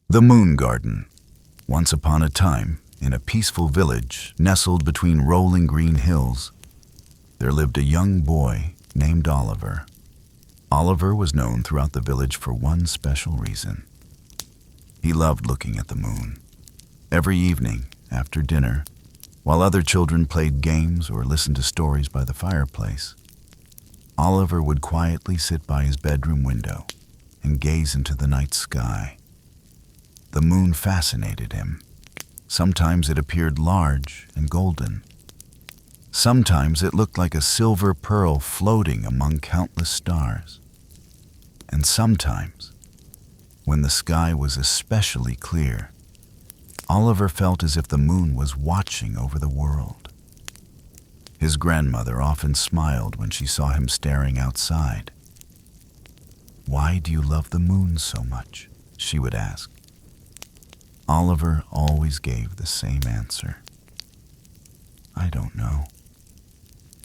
The Moon Garden. Once upon a time, in a peaceful village nestled between rolling green hills, there lived a young boy named Oliver. Oliver was known throughout the village for one special reason. He loved looking at the moon. Every evening, after dinner, while other children played games or listened to stories by the fireplace, Oliver would quietly sit by his bedroom window and gaze into the night sky. The moon fascinated him. Sometimes it appeared large and golden. Sometimes it looked like a silver pearl floating among countless stars. And sometimes, when the sky was especially clear, Oliver felt as if the moon was watching over the world. His grandmother often smiled when she saw him staring outside. "Why do you love the moon so much?" she would ask. Oliver always gave the same answer. "I don't know.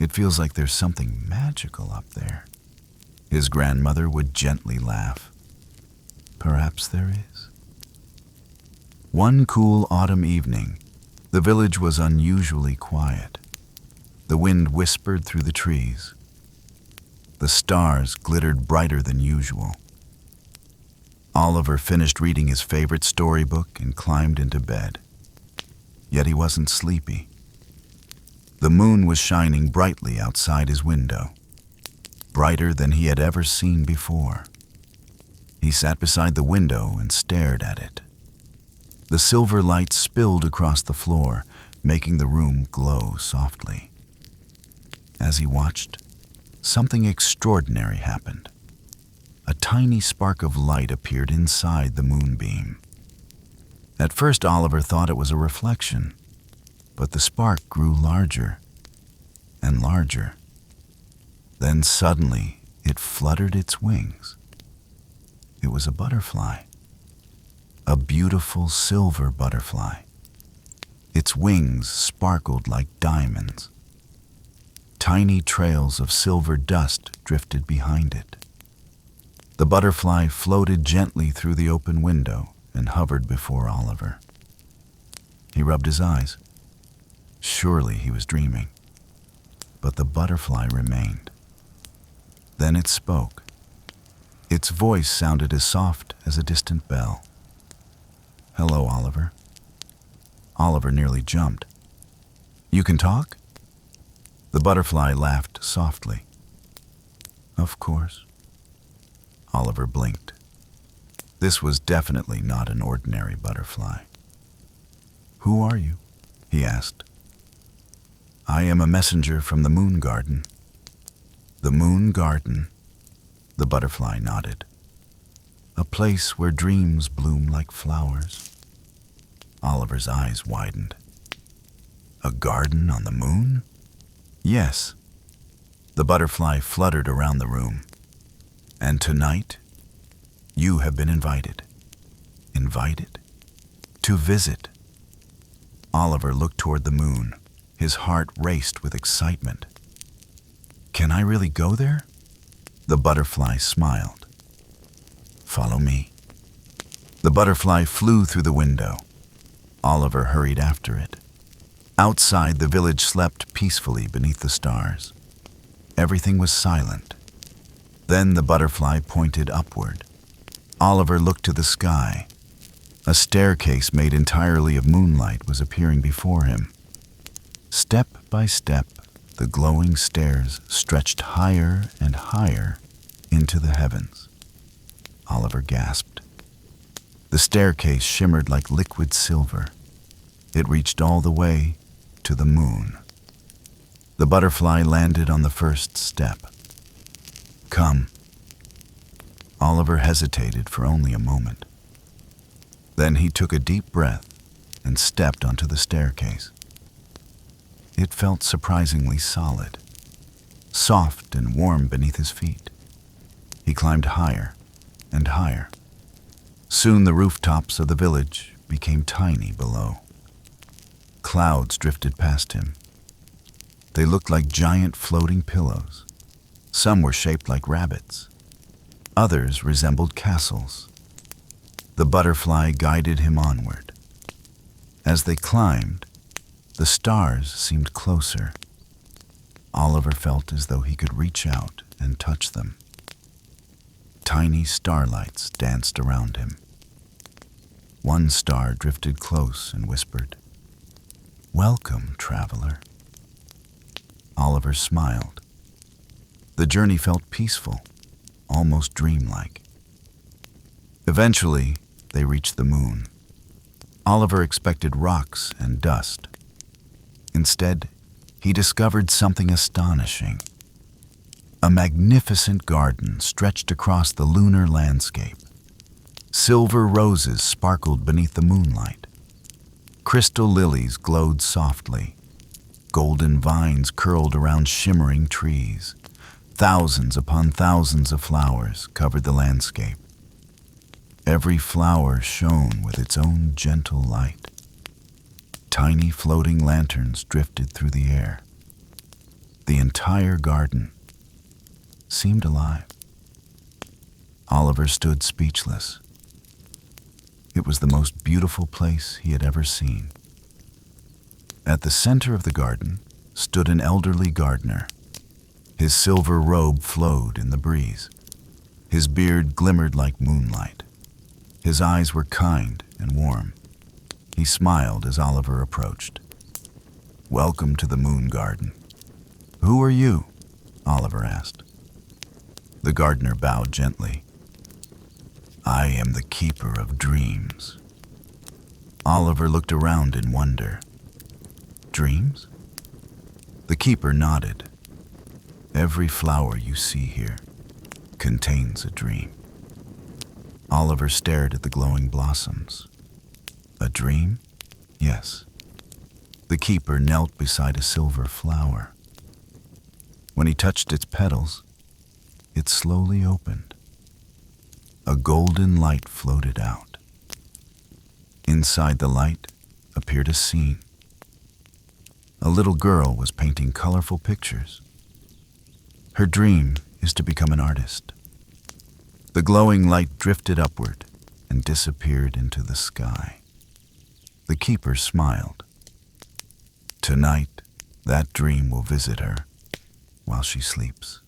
It feels like there's something magical up there." His grandmother would gently laugh. "Perhaps there is." One cool autumn evening, the village was unusually quiet. The wind whispered through the trees. The stars glittered brighter than usual. Oliver finished reading his favorite storybook and climbed into bed. Yet he wasn't sleepy. The moon was shining brightly outside his window, brighter than he had ever seen before. He sat beside the window and stared at it. The silver light spilled across the floor, making the room glow softly. As he watched, something extraordinary happened. A tiny spark of light appeared inside the moonbeam. At first, Oliver thought it was a reflection, but the spark grew larger and larger. Then suddenly, it fluttered its wings. It was a butterfly, a beautiful silver butterfly. Its wings sparkled like diamonds. Tiny trails of silver dust drifted behind it. The butterfly floated gently through the open window and hovered before Oliver. He rubbed his eyes. Surely he was dreaming. But the butterfly remained. Then it spoke. Its voice sounded as soft as a distant bell. "Hello, Oliver." Oliver nearly jumped. "You can talk?" The butterfly laughed softly. "Of course." Oliver blinked. This was definitely not an ordinary butterfly. "Who are you?" he asked. "I am a messenger from the Moon Garden." "The Moon Garden," the butterfly nodded. "A place where dreams bloom like flowers." Oliver's eyes widened. "A garden on the moon?" "Yes." The butterfly fluttered around the room. "And tonight, you have been invited." "Invited?" "To visit." Oliver looked toward the moon. His heart raced with excitement. "Can I really go there?" The butterfly smiled. "Follow me." The butterfly flew through the window. Oliver hurried after it. Outside, the village slept peacefully beneath the stars. Everything was silent. Then the butterfly pointed upward. Oliver looked to the sky. A staircase made entirely of moonlight was appearing before him. Step by step, the glowing stairs stretched higher and higher into the heavens. Oliver gasped. The staircase shimmered like liquid silver. It reached all the way to the moon. The butterfly landed on the first step. "Come." Oliver hesitated for only a moment. Then he took a deep breath and stepped onto the staircase. It felt surprisingly solid, soft and warm beneath his feet. He climbed higher and higher. Soon the rooftops of the village became tiny below. Clouds drifted past him. They looked like giant floating pillows. Some were shaped like rabbits. Others resembled castles. The butterfly guided him onward. As they climbed, the stars seemed closer. Oliver felt as though he could reach out and touch them. Tiny starlights danced around him. One star drifted close and whispered, "Welcome, traveler." Oliver smiled. The journey felt peaceful, almost dreamlike. Eventually, they reached the moon. Oliver expected rocks and dust. Instead, he discovered something astonishing. A magnificent garden stretched across the lunar landscape. Silver roses sparkled beneath the moonlight. Crystal lilies glowed softly. Golden vines curled around shimmering trees. Thousands upon thousands of flowers covered the landscape. Every flower shone with its own gentle light. Tiny floating lanterns drifted through the air. The entire garden seemed alive. Oliver stood speechless. It was the most beautiful place he had ever seen. At the center of the garden stood an elderly gardener. His silver robe flowed in the breeze. His beard glimmered like moonlight. His eyes were kind and warm. He smiled as Oliver approached. "Welcome to the moon garden." "Who are you?" Oliver asked. The gardener bowed gently. "I am the keeper of dreams." Oliver looked around in wonder. "Dreams?" The keeper nodded. "Every flower you see here contains a dream." Oliver stared at the glowing blossoms. "A dream?" "Yes." The keeper knelt beside a silver flower. When he touched its petals, it slowly opened. A golden light floated out. Inside the light appeared a scene. A little girl was painting colorful pictures. Her dream is to become an artist. The glowing light drifted upward and disappeared into the sky. The keeper smiled. "Tonight, that dream will visit her while she sleeps."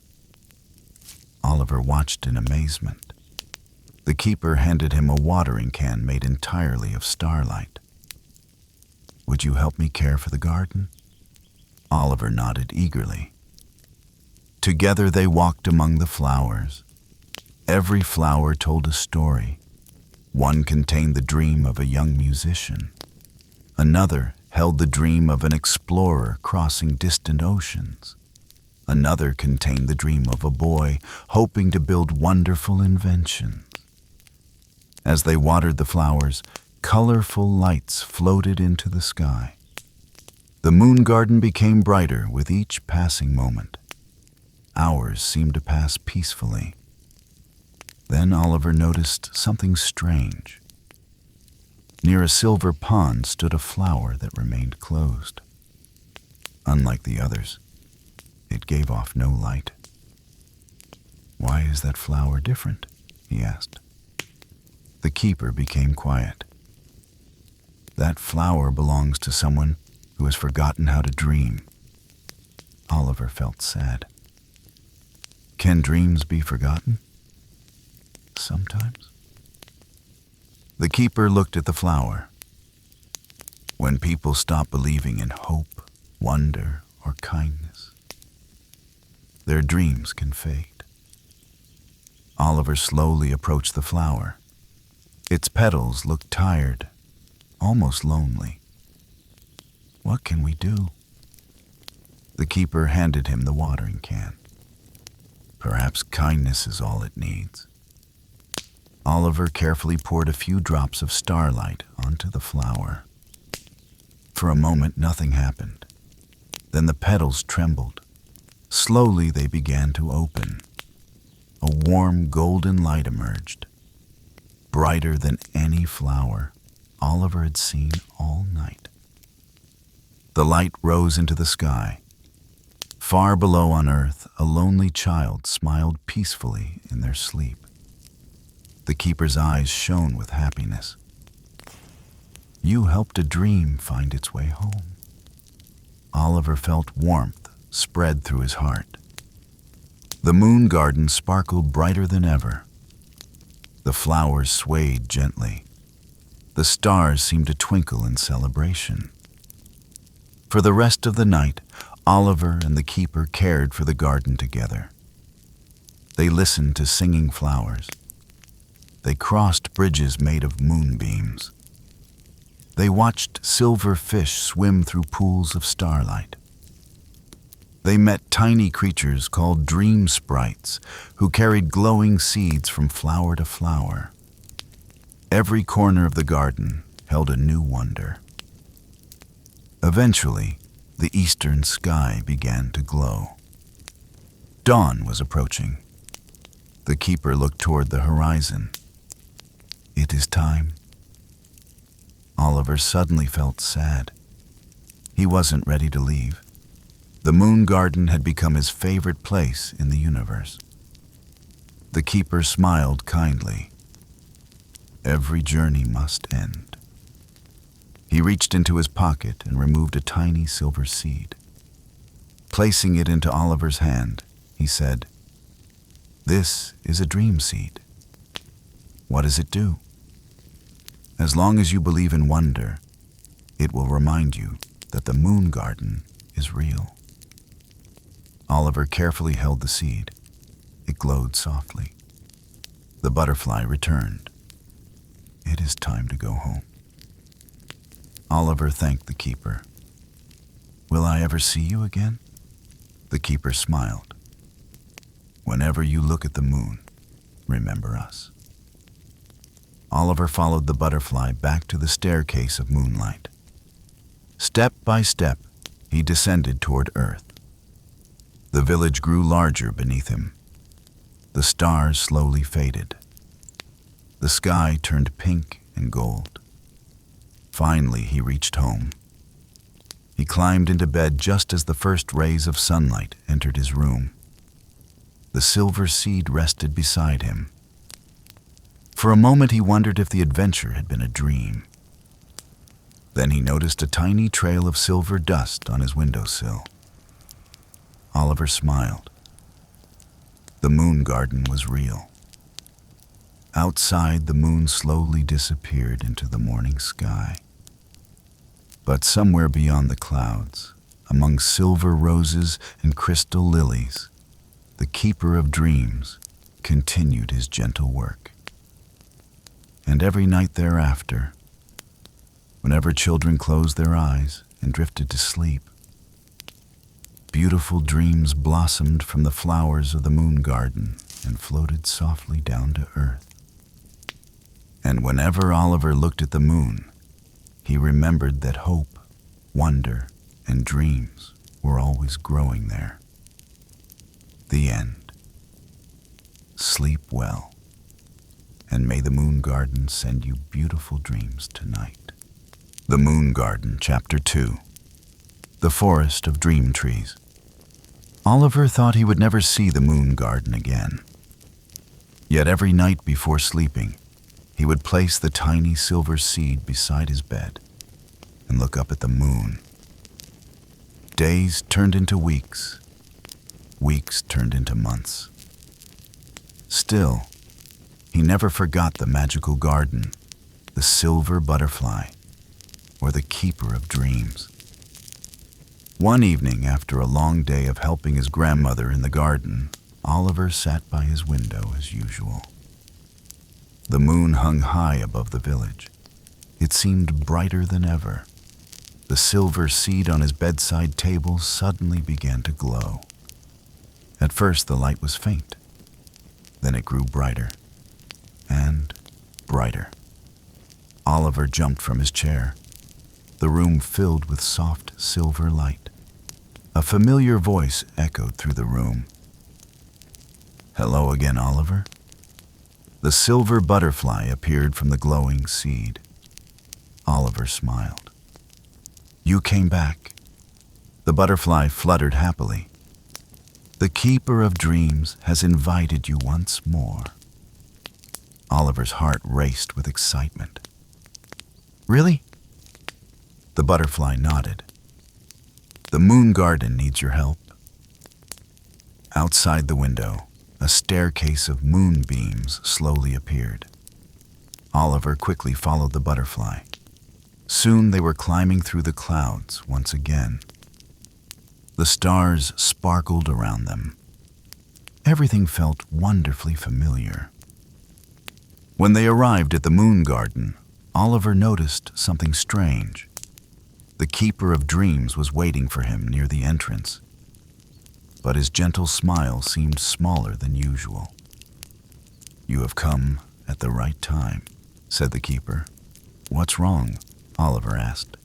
Oliver watched in amazement. The keeper handed him a watering can made entirely of starlight. "Would you help me care for the garden?" Oliver nodded eagerly. Together they walked among the flowers. Every flower told a story. One contained the dream of a young musician. Another held the dream of an explorer crossing distant oceans. Another contained the dream of a boy hoping to build wonderful inventions. As they watered the flowers, colorful lights floated into the sky. The moon garden became brighter with each passing moment. Hours seemed to pass peacefully. Then Oliver noticed something strange. Near a silver pond stood a flower that remained closed. Unlike the others, it gave off no light. "Why is that flower different?" he asked. The keeper became quiet. "That flower belongs to someone who has forgotten how to dream." Oliver felt sad. "Can dreams be forgotten?" "Sometimes." The keeper looked at the flower. "When people stop believing in hope, wonder, or kindness, their dreams can fade." Oliver slowly approached the flower. Its petals looked tired, almost lonely. "What can we do?" The keeper handed him the watering can. "Perhaps kindness is all it needs." Oliver carefully poured a few drops of starlight onto the flower. For a moment, nothing happened. Then the petals trembled. Slowly, they began to open. A warm golden light emerged, brighter than any flower Oliver had seen all night. The light rose into the sky. Far below on earth, a lonely child smiled peacefully in their sleep. The keeper's eyes shone with happiness. You helped a dream find its way home. Oliver felt warmth spread through his heart. The moon garden sparkled brighter than ever. The flowers swayed gently. The stars seemed to twinkle in celebration. For the rest of the night, Oliver and the keeper cared for the garden together. They listened to singing flowers. They crossed bridges made of moonbeams. They watched silver fish swim through pools of starlight. They met tiny creatures called dream sprites who carried glowing seeds from flower to flower. Every corner of the garden held a new wonder. Eventually, the eastern sky began to glow. Dawn was approaching. The keeper looked toward the horizon. It is time. Oliver suddenly felt sad. He wasn't ready to leave. The moon garden had become his favorite place in the universe. The keeper smiled kindly. Every journey must end. He reached into his pocket and removed a tiny silver seed. Placing it into Oliver's hand, he said, "This is a dream seed. What does it do? As long as you believe in wonder, it will remind you that the moon garden is real." Oliver carefully held the seed. It glowed softly. The butterfly returned. It is time to go home. Oliver thanked the keeper. "Will I ever see you again?" The keeper smiled. "Whenever you look at the moon, remember us." Oliver followed the butterfly back to the staircase of moonlight. Step by step, he descended toward Earth. The village grew larger beneath him. The stars slowly faded. The sky turned pink and gold. Finally, he reached home. He climbed into bed just as the first rays of sunlight entered his room. The silver seed rested beside him. For a moment, he wondered if the adventure had been a dream. Then he noticed a tiny trail of silver dust on his windowsill. Oliver smiled. The moon garden was real. Outside, the moon slowly disappeared into the morning sky. But somewhere beyond the clouds, among silver roses and crystal lilies, the keeper of dreams continued his gentle work. And every night thereafter, whenever children closed their eyes and drifted to sleep, beautiful dreams blossomed from the flowers of the moon garden and floated softly down to earth. And whenever Oliver looked at the moon, he remembered that hope, wonder, and dreams were always growing there. The end. Sleep well, and may the moon garden send you beautiful dreams tonight. The Moon Garden, Chapter 2. The Forest of Dream Trees. Oliver thought he would never see the moon garden again. Yet every night before sleeping, he would place the tiny silver seed beside his bed and look up at the moon. Days turned into weeks. Weeks turned into months. Still, he never forgot the magical garden, the silver butterfly, or the keeper of dreams. One evening, after a long day of helping his grandmother in the garden, Oliver sat by his window as usual. The moon hung high above the village. It seemed brighter than ever. The silver seed on his bedside table suddenly began to glow. At first, the light was faint. Then it grew brighter and brighter. Oliver jumped from his chair. The room filled with soft silver light. A familiar voice echoed through the room. "Hello again, Oliver." The silver butterfly appeared from the glowing seed. Oliver smiled. "You came back." The butterfly fluttered happily. "The keeper of dreams has invited you once more." Oliver's heart raced with excitement. Really? The butterfly nodded. The moon garden needs your help. Outside the window, a staircase of moonbeams slowly appeared. Oliver quickly followed the butterfly. Soon they were climbing through the clouds once again. The stars sparkled around them. Everything felt wonderfully familiar. When they arrived at the moon garden, Oliver noticed something strange. The keeper of dreams was waiting for him near the entrance, but his gentle smile seemed smaller than usual. "You have come at the right time," said the keeper. "What's wrong?" Oliver asked.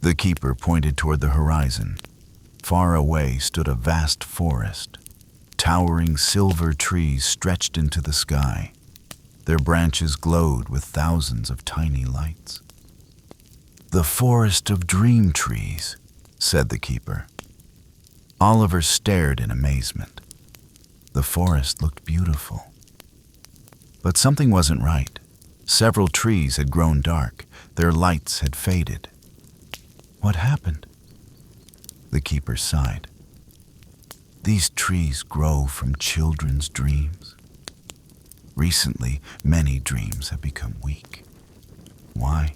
The keeper pointed toward the horizon. Far away stood a vast forest. Towering silver trees stretched into the sky. Their branches glowed with thousands of tiny lights. "The forest of dream trees," said the keeper. Oliver stared in amazement. The forest looked beautiful. But something wasn't right. Several trees had grown dark. Their lights had faded. "What happened?" The keeper sighed. "These trees grow from children's dreams. Recently, many dreams have become weak. Why?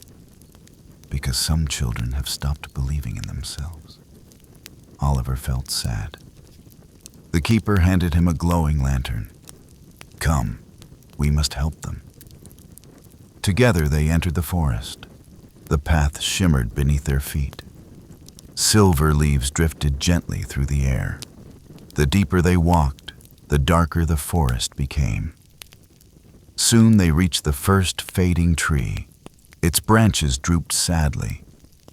Because some children have stopped believing in themselves." Oliver felt sad. The keeper handed him a glowing lantern. "Come, we must help them." Together they entered the forest. The path shimmered beneath their feet. Silver leaves drifted gently through the air. The deeper they walked, the darker the forest became. Soon they reached the first fading tree. Its branches drooped sadly.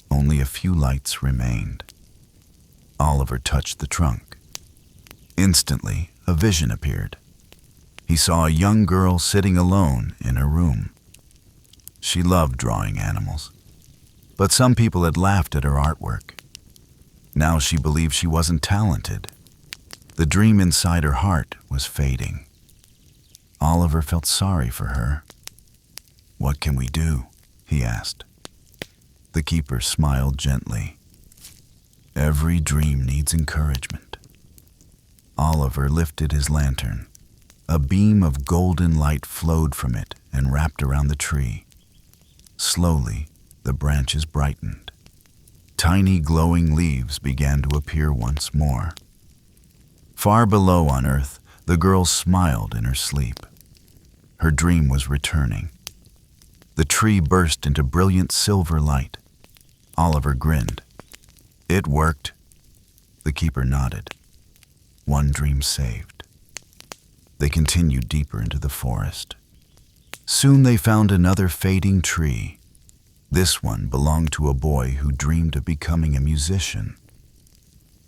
Only a few lights remained. Oliver touched the trunk. Instantly, a vision appeared. He saw a young girl sitting alone in a room. She loved drawing animals, but some people had laughed at her artwork. Now she believed she wasn't talented. The dream inside her heart was fading. Oliver felt sorry for her. "What can we do?" he asked. The keeper smiled gently. "Every dream needs encouragement." Oliver lifted his lantern. A beam of golden light flowed from it and wrapped around the tree. Slowly, the branches brightened. Tiny glowing leaves began to appear once more. Far below on earth, the girl smiled in her sleep. Her dream was returning. The tree burst into brilliant silver light. Oliver grinned. "It worked." The keeper nodded. One dream saved. They continued deeper into the forest. Soon they found another fading tree. This one belonged to a boy who dreamed of becoming a musician.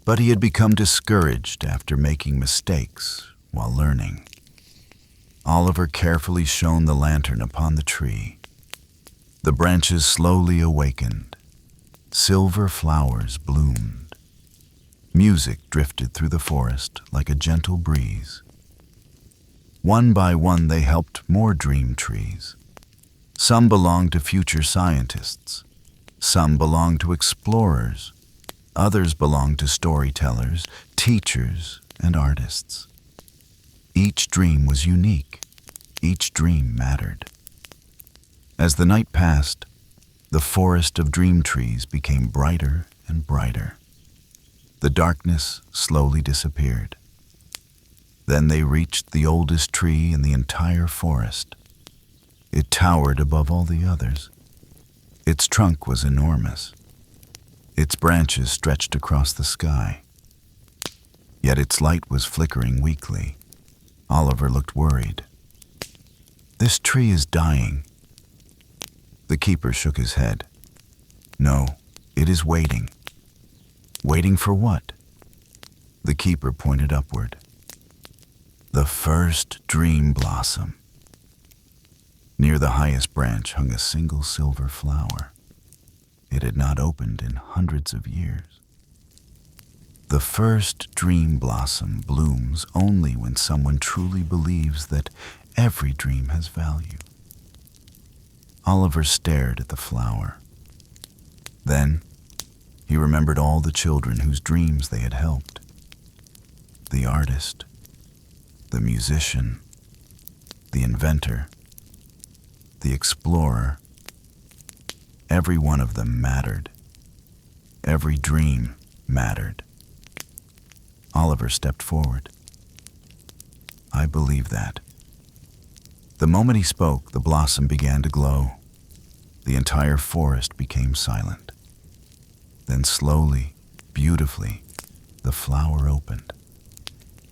But he had become discouraged after making mistakes while learning. Oliver carefully shone the lantern upon the tree. The branches slowly awakened. Silver flowers bloomed. Music drifted through the forest like a gentle breeze. One by one they helped more dream trees. Some belonged to future scientists. Some belonged to explorers. Others belonged to storytellers, teachers, and artists. Each dream was unique. Each dream mattered. As the night passed, the forest of dream trees became brighter and brighter. The darkness slowly disappeared. Then they reached the oldest tree in the entire forest. It towered above all the others. Its trunk was enormous. Its branches stretched across the sky. Yet its light was flickering weakly. Oliver looked worried. "This tree is dying." The keeper shook his head. "No, it is waiting." "Waiting for what?" The keeper pointed upward. "The first dream blossom." Near the highest branch hung a single silver flower. It had not opened in hundreds of years. The first dream blossom blooms only when someone truly believes that Every dream has value. Oliver stared at the flower. Then, he remembered all the children whose dreams they had helped. The artist, the musician, the inventor, the explorer. Every one of them mattered. Every dream mattered. Oliver stepped forward. I believe that. The moment he spoke, the blossom began to glow. The entire forest became silent. Then slowly, beautifully, the flower opened.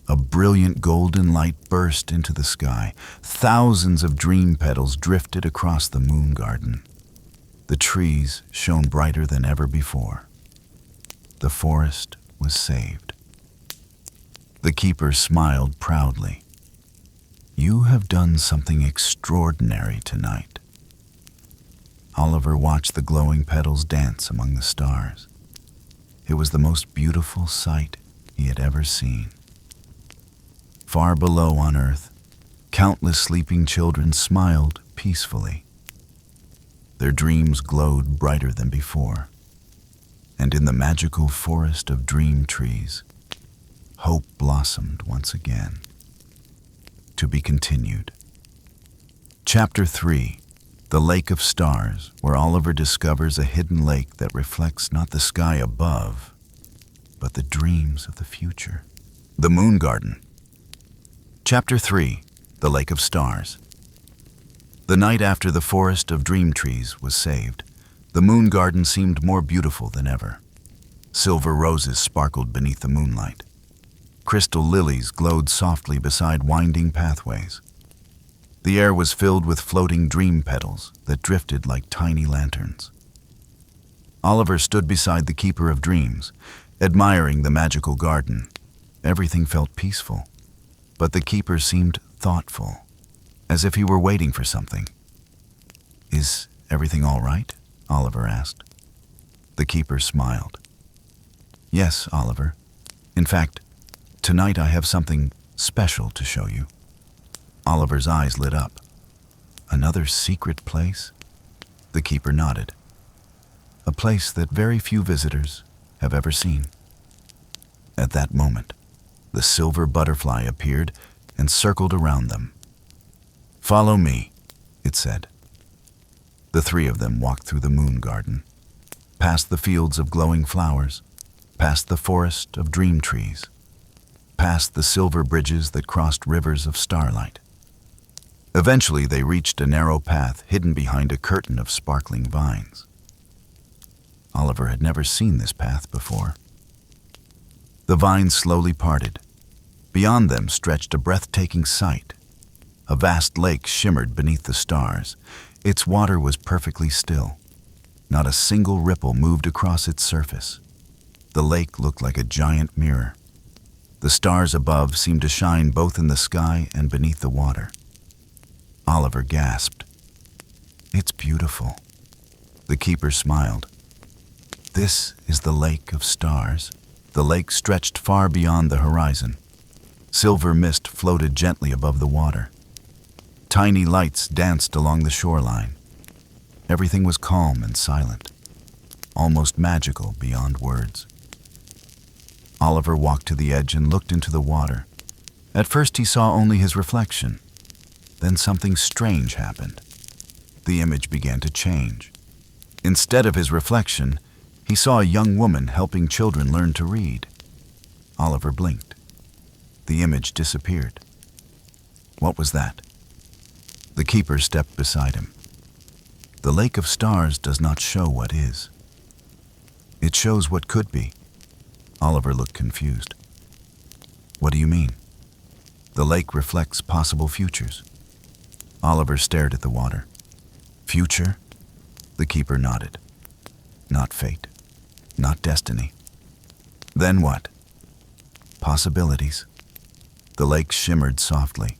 A brilliant golden light burst into the sky. Thousands of dream petals drifted across the moon garden. The trees shone brighter than ever before. The forest was saved. The keeper smiled proudly. You have done something extraordinary tonight. Oliver watched the glowing petals dance among the stars. It was the most beautiful sight he had ever seen. Far below on earth, countless sleeping children smiled peacefully. Their dreams glowed brighter than before. And in the magical forest of dream trees, hope blossomed once again. To be continued. Chapter 3. The Lake of Stars, where Oliver discovers a hidden lake that reflects not the sky above, but the dreams of the future. The Moon Garden. Chapter 3. The Lake of Stars. The night after the forest of dream trees was saved, the moon garden seemed more beautiful than ever. Silver roses sparkled beneath the moonlight. Crystal lilies glowed softly beside winding pathways. The air was filled with floating dream petals that drifted like tiny lanterns. Oliver stood beside the Keeper of Dreams, admiring the magical garden. Everything felt peaceful, but the keeper seemed thoughtful, as if he were waiting for something. Is everything all right? Oliver asked. The keeper smiled. Yes, Oliver. In fact, tonight I have something special to show you. Oliver's eyes lit up. Another secret place? The keeper nodded. A place that very few visitors have ever seen. At that moment, the silver butterfly appeared and circled around them. Follow me, it said. The three of them walked through the moon garden, past the fields of glowing flowers, past the forest of dream trees, past the silver bridges that crossed rivers of starlight. Eventually, they reached a narrow path hidden behind a curtain of sparkling vines. Oliver had never seen this path before. The vines slowly parted. Beyond them stretched a breathtaking sight. A vast lake shimmered beneath the stars. Its water was perfectly still. Not a single ripple moved across its surface. The lake looked like a giant mirror. The stars above seemed to shine both in the sky and beneath the water. Oliver gasped. It's beautiful. The keeper smiled. This is the Lake of Stars. The lake stretched far beyond the horizon. Silver mist floated gently above the water. Tiny lights danced along the shoreline. Everything was calm and silent, almost magical beyond words. Oliver walked to the edge and looked into the water. At first he saw only his reflection. Then something strange happened. The image began to change. Instead of his reflection, he saw a young woman helping children learn to read. Oliver blinked. The image disappeared. What was that? The keeper stepped beside him. The Lake of Stars does not show what is. It shows what could be. Oliver looked confused. What do you mean? The lake reflects possible futures. Oliver stared at the water. Future? The keeper nodded. Not fate. Not destiny. Then what? Possibilities. The lake shimmered softly.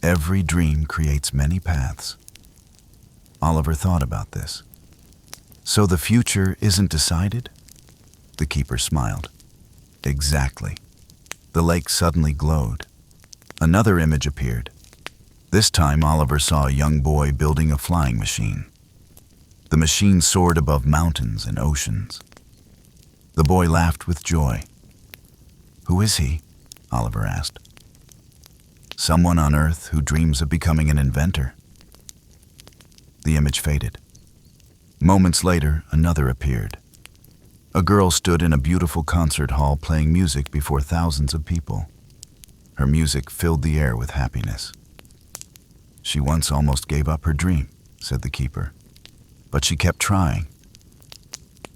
Every dream creates many paths. Oliver thought about this. So the future isn't decided? The keeper smiled. Exactly. The lake suddenly glowed. Another image appeared. This time, Oliver saw a young boy building a flying machine. The machine soared above mountains and oceans. The boy laughed with joy. "Who is he?" Oliver asked. "Someone on Earth who dreams of becoming an inventor." The image faded. Moments later, another appeared. A girl stood in a beautiful concert hall playing music before thousands of people. Her music filled the air with happiness. "She once almost gave up her dream," said the keeper, "but she kept trying."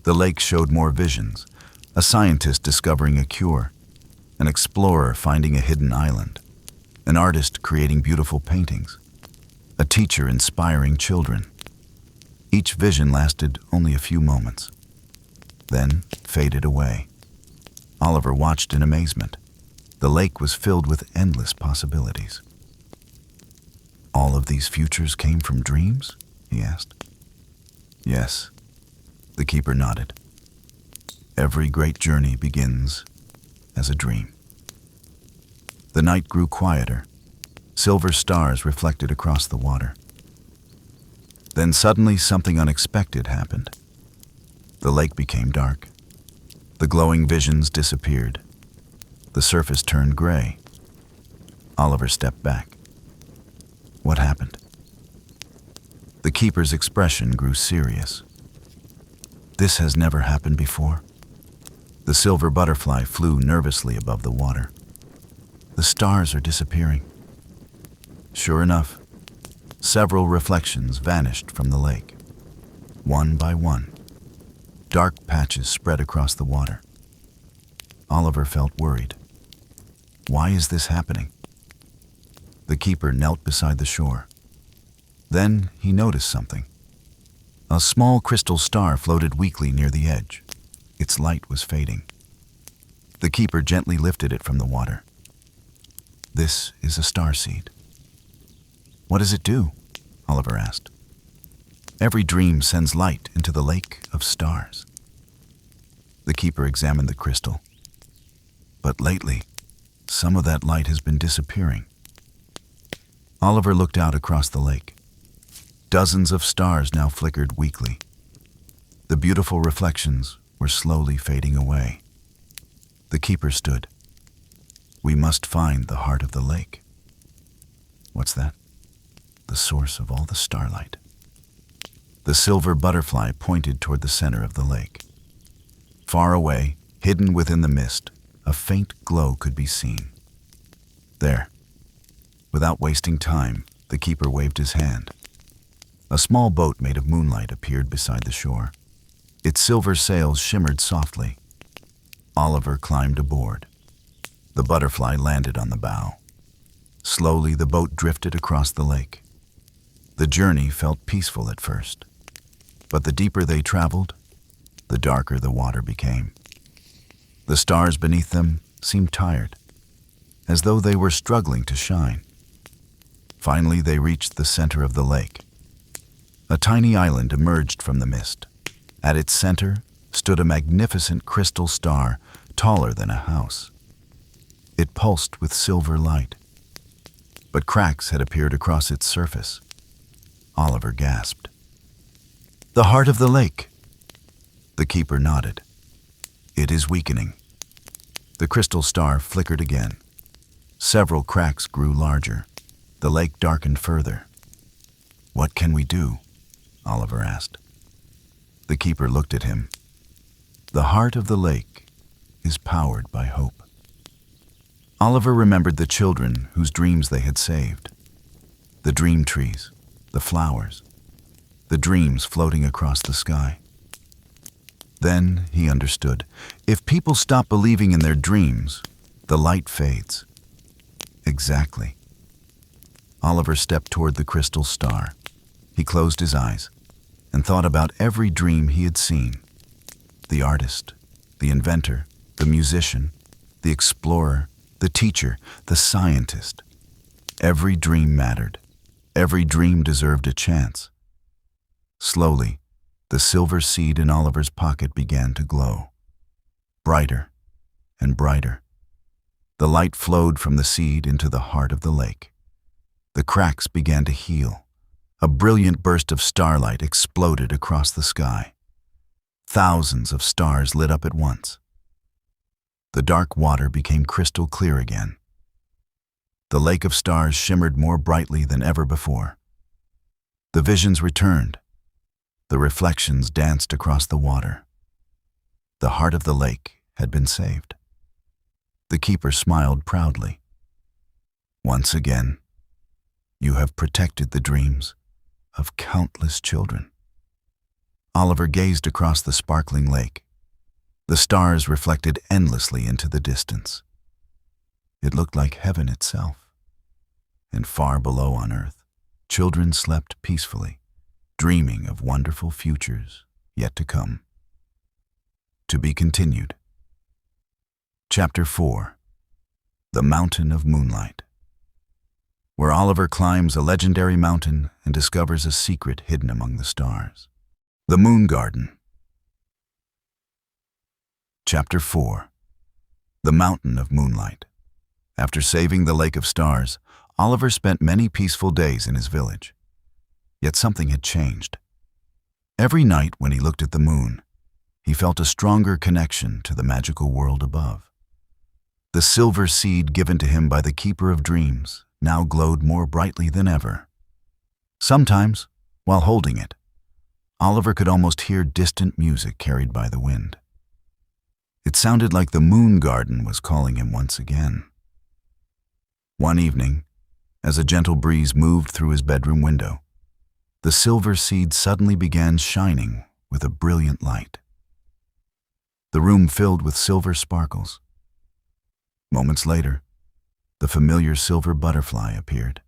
The lake showed more visions: a scientist discovering a cure, an explorer finding a hidden island, an artist creating beautiful paintings, a teacher inspiring children. Each vision lasted only a few moments, then faded away. Oliver watched in amazement. The lake was filled with endless possibilities. "All of these futures came from dreams?" he asked. "Yes," the keeper nodded. "Every great journey begins as a dream." The night grew quieter. Silver stars reflected across the water. Then suddenly something unexpected happened. The lake became dark. The glowing visions disappeared. The surface turned gray. Oliver stepped back. What happened? The keeper's expression grew serious. "This has never happened before." The silver butterfly flew nervously above the water. "The stars are disappearing." Sure enough, several reflections vanished from the lake. One by one, dark patches spread across the water. Oliver felt worried. Why is this happening? The keeper knelt beside the shore. Then he noticed something. A small crystal star floated weakly near the edge. Its light was fading. The keeper gently lifted it from the water. "This is a starseed." "What does it do?" Oliver asked. "Every dream sends light into the lake of stars." The keeper examined the crystal. "But lately, some of that light has been disappearing." Oliver looked out across the lake. Dozens of stars now flickered weakly. The beautiful reflections were slowly fading away. The keeper stood. "We must find the heart of the lake." "What's that?" "The source of all the starlight." The silver butterfly pointed toward the center of the lake. Far away, hidden within the mist, a faint glow could be seen. There. Without wasting time, the keeper waved his hand. A small boat made of moonlight appeared beside the shore. Its silver sails shimmered softly. Oliver climbed aboard. The butterfly landed on the bow. Slowly, the boat drifted across the lake. The journey felt peaceful at first, but the deeper they traveled, the darker the water became. The stars beneath them seemed tired, as though they were struggling to shine. Finally, they reached the center of the lake. A tiny island emerged from the mist. At its center stood a magnificent crystal star, taller than a house. It pulsed with silver light, but cracks had appeared across its surface. Oliver gasped. "The heart of the lake." The keeper nodded. "It is weakening." The crystal star flickered again. Several cracks grew larger. The lake darkened further. "What can we do?" Oliver asked. The keeper looked at him. "The heart of the lake is powered by hope." Oliver remembered the children whose dreams they had saved. The dream trees, the flowers, the dreams floating across the sky. Then he understood. If people stop believing in their dreams, the light fades. Exactly. Oliver stepped toward the crystal star. He closed his eyes and thought about every dream he had seen. The artist, the inventor, the musician, the explorer, the teacher, the scientist. Every dream mattered. Every dream deserved a chance. Slowly, the silver seed in Oliver's pocket began to glow. Brighter and brighter. The light flowed from the seed into the heart of the lake. The cracks began to heal. A brilliant burst of starlight exploded across the sky. Thousands of stars lit up at once. The dark water became crystal clear again. The lake of stars shimmered more brightly than ever before. The visions returned. The reflections danced across the water. The heart of the lake had been saved. The keeper smiled proudly. Once again, you have protected the dreams of countless children. Oliver gazed across the sparkling lake. The stars reflected endlessly into the distance. It looked like heaven itself. And far below on earth, children slept peacefully, dreaming of wonderful futures yet to come. To be continued. Chapter 4. The Mountain of Moonlight. Where Oliver climbs a legendary mountain and discovers a secret hidden among the stars. The Moon Garden. Chapter 4. The Mountain of Moonlight. After saving the Lake of Stars, Oliver spent many peaceful days in his village. Yet something had changed. Every night when he looked at the moon, he felt a stronger connection to the magical world above. The silver seed given to him by the Keeper of Dreams now glowed more brightly than ever. Sometimes, while holding it, Oliver could almost hear distant music carried by the wind. It sounded like the Moon Garden was calling him once again. One evening, as a gentle breeze moved through his bedroom window, the silver seed suddenly began shining with a brilliant light. The room filled with silver sparkles. Moments later, the familiar silver butterfly appeared.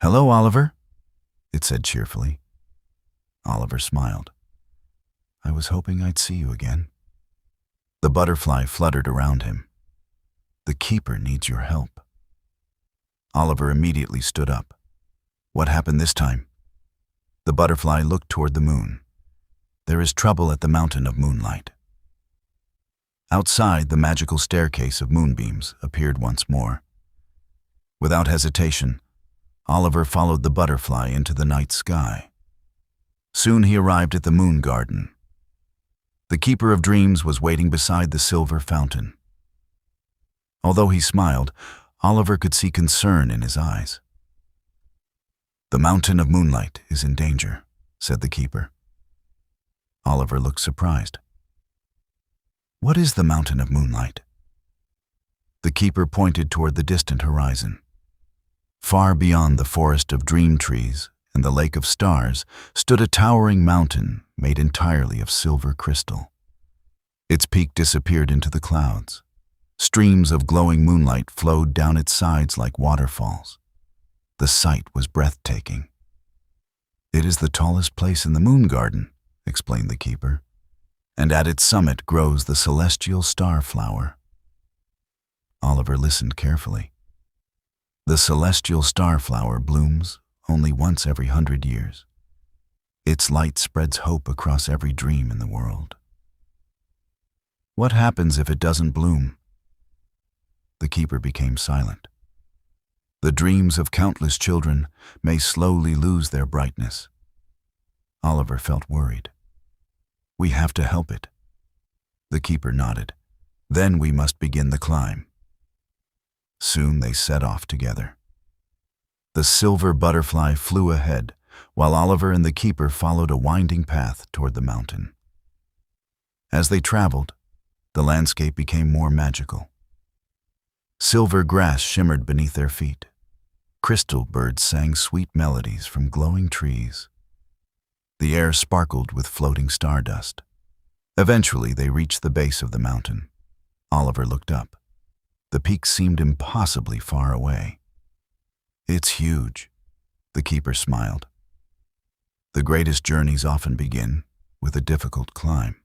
"Hello, Oliver," it said cheerfully. Oliver smiled. "I was hoping I'd see you again." The butterfly fluttered around him. "The keeper needs your help." Oliver immediately stood up. "What happened this time?" The butterfly looked toward the moon. "There is trouble at the Mountain of Moonlight." Outside, the magical staircase of moonbeams appeared once more. Without hesitation, Oliver followed the butterfly into the night sky. Soon he arrived at the Moon Garden. The Keeper of Dreams was waiting beside the silver fountain. Although he smiled, Oliver could see concern in his eyes. "The Mountain of Moonlight is in danger," said the keeper. Oliver looked surprised. "What is the Mountain of Moonlight?" The keeper pointed toward the distant horizon. Far beyond the forest of dream trees and the lake of stars stood a towering mountain made entirely of silver crystal. Its peak disappeared into the clouds. Streams of glowing moonlight flowed down its sides like waterfalls. The sight was breathtaking. "It is the tallest place in the Moon Garden," explained the keeper, "and at its summit grows the celestial star flower." Oliver listened carefully. The celestial star flower blooms only once every 100 years. Its light spreads hope across every dream in the world. "What happens if it doesn't bloom?" The keeper became silent. "The dreams of countless children may slowly lose their brightness." Oliver felt worried. "We have to help it." The keeper nodded. "Then we must begin the climb." Soon they set off together. The silver butterfly flew ahead, while Oliver and the keeper followed a winding path toward the mountain. As they traveled, the landscape became more magical. Silver grass shimmered beneath their feet. Crystal birds sang sweet melodies from glowing trees. The air sparkled with floating stardust. Eventually, they reached the base of the mountain. Oliver looked up. The peak seemed impossibly far away. "It's huge," the keeper smiled. "The greatest journeys often begin with a difficult climb."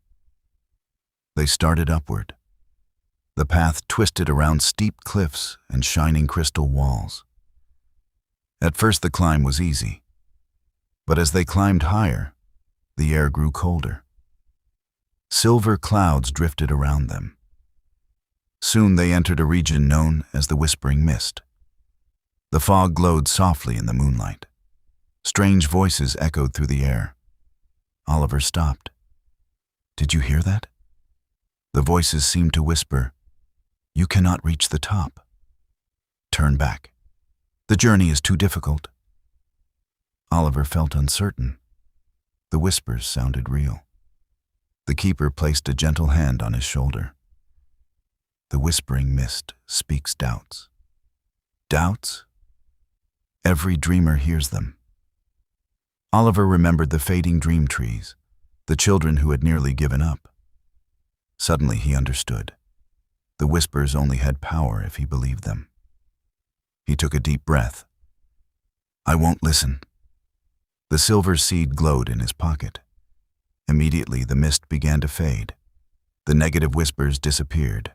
They started upward. The path twisted around steep cliffs and shining crystal walls. At first the climb was easy, but as they climbed higher, the air grew colder. Silver clouds drifted around them. Soon they entered a region known as the Whispering Mist. The fog glowed softly in the moonlight. Strange voices echoed through the air. Oliver stopped. "Did you hear that?" The voices seemed to whisper, "You cannot reach the top. Turn back. The journey is too difficult." Oliver felt uncertain. The whispers sounded real. The keeper placed a gentle hand on his shoulder. "The whispering mist speaks doubts." Doubts? Every dreamer hears them. Oliver remembered the fading dream trees, the children who had nearly given up. Suddenly he understood. The whispers only had power if he believed them. He took a deep breath. "I won't listen." The silver seed glowed in his pocket. Immediately the mist began to fade. The negative whispers disappeared.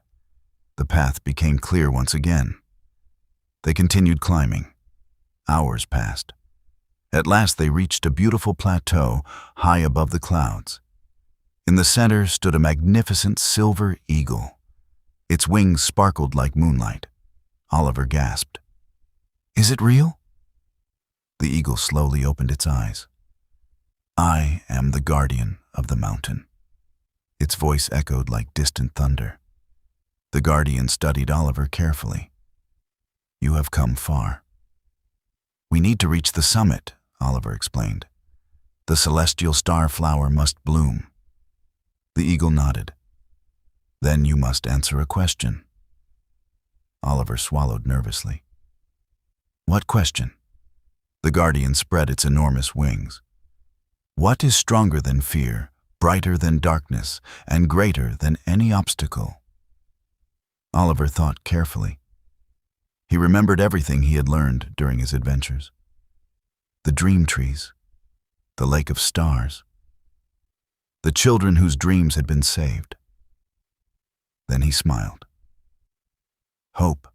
The path became clear once again. They continued climbing. Hours passed. At last they reached a beautiful plateau high above the clouds. In the center stood a magnificent silver eagle. Its wings sparkled like moonlight. Oliver gasped. "Is it real?" The eagle slowly opened its eyes. "I am the guardian of the mountain." Its voice echoed like distant thunder. The guardian studied Oliver carefully. "You have come far." "We need to reach the summit," Oliver explained. "The celestial star flower must bloom." The eagle nodded. "Then you must answer a question." Oliver swallowed nervously. "What question?" The guardian spread its enormous wings. "What is stronger than fear, brighter than darkness, and greater than any obstacle?" Oliver thought carefully. He remembered everything he had learned during his adventures. The dream trees, the lake of stars, the children whose dreams had been saved. Then he smiled. "Hope."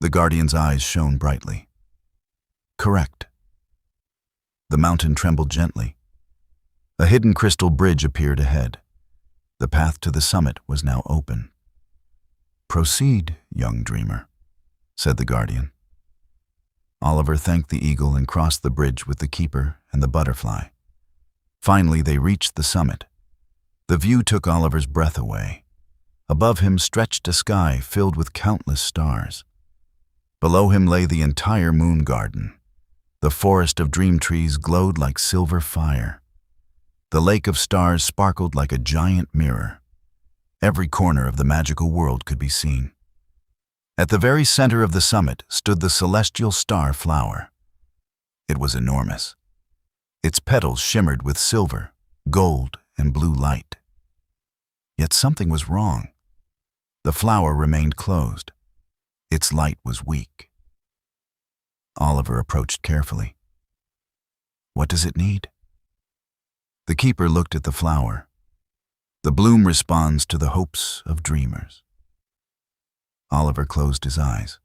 The guardian's eyes shone brightly. "Correct." The mountain trembled gently. A hidden crystal bridge appeared ahead. The path to the summit was now open. "Proceed, young dreamer," said the guardian. Oliver thanked the eagle and crossed the bridge with the keeper and the butterfly. Finally, they reached the summit. The view took Oliver's breath away. Above him stretched a sky filled with countless stars. Below him lay the entire moon garden. The forest of dream trees glowed like silver fire. The lake of stars sparkled like a giant mirror. Every corner of the magical world could be seen. At the very center of the summit stood the celestial star flower. It was enormous. Its petals shimmered with silver, gold, and blue light. Yet something was wrong. The flower remained closed. Its light was weak. Oliver approached carefully. "What does it need?" The keeper looked at the flower. "The bloom responds to the hopes of dreamers." Oliver closed his eyes.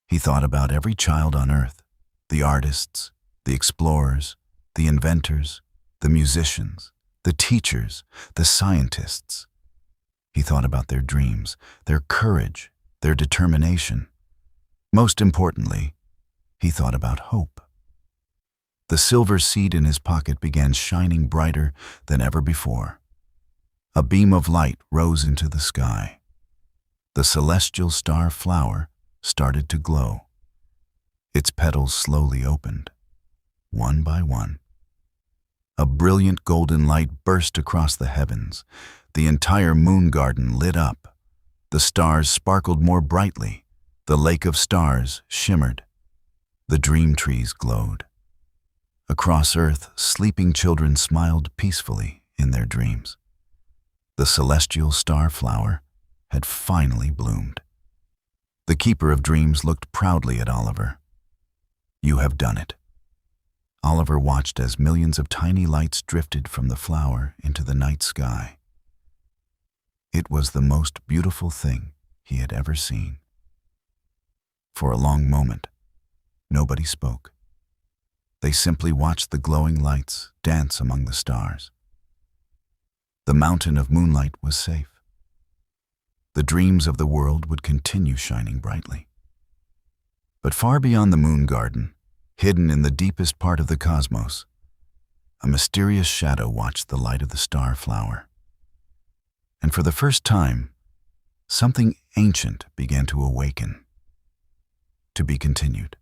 He thought about every child on earth, the artists, the explorers, the inventors, the musicians, the teachers, the scientists. He thought about their dreams, their courage, their determination. Most importantly, he thought about hope. The silver seed in his pocket began shining brighter than ever before. A beam of light rose into the sky. The celestial star flower started to glow. Its petals slowly opened, one by one. A brilliant golden light burst across the heavens. The entire moon garden lit up. The stars sparkled more brightly. The lake of stars shimmered. The dream trees glowed. Across earth, sleeping children smiled peacefully in their dreams. The celestial star flower had finally bloomed. The keeper of dreams looked proudly at Oliver. "You have done it." Oliver watched as millions of tiny lights drifted from the flower into the night sky. It was the most beautiful thing he had ever seen. For a long moment, nobody spoke. They simply watched the glowing lights dance among the stars. The Mountain of Moonlight was safe. The dreams of the world would continue shining brightly. But far beyond the moon garden, hidden in the deepest part of the cosmos, a mysterious shadow watched the light of the star flower. And for the first time, something ancient began to awaken. To be continued.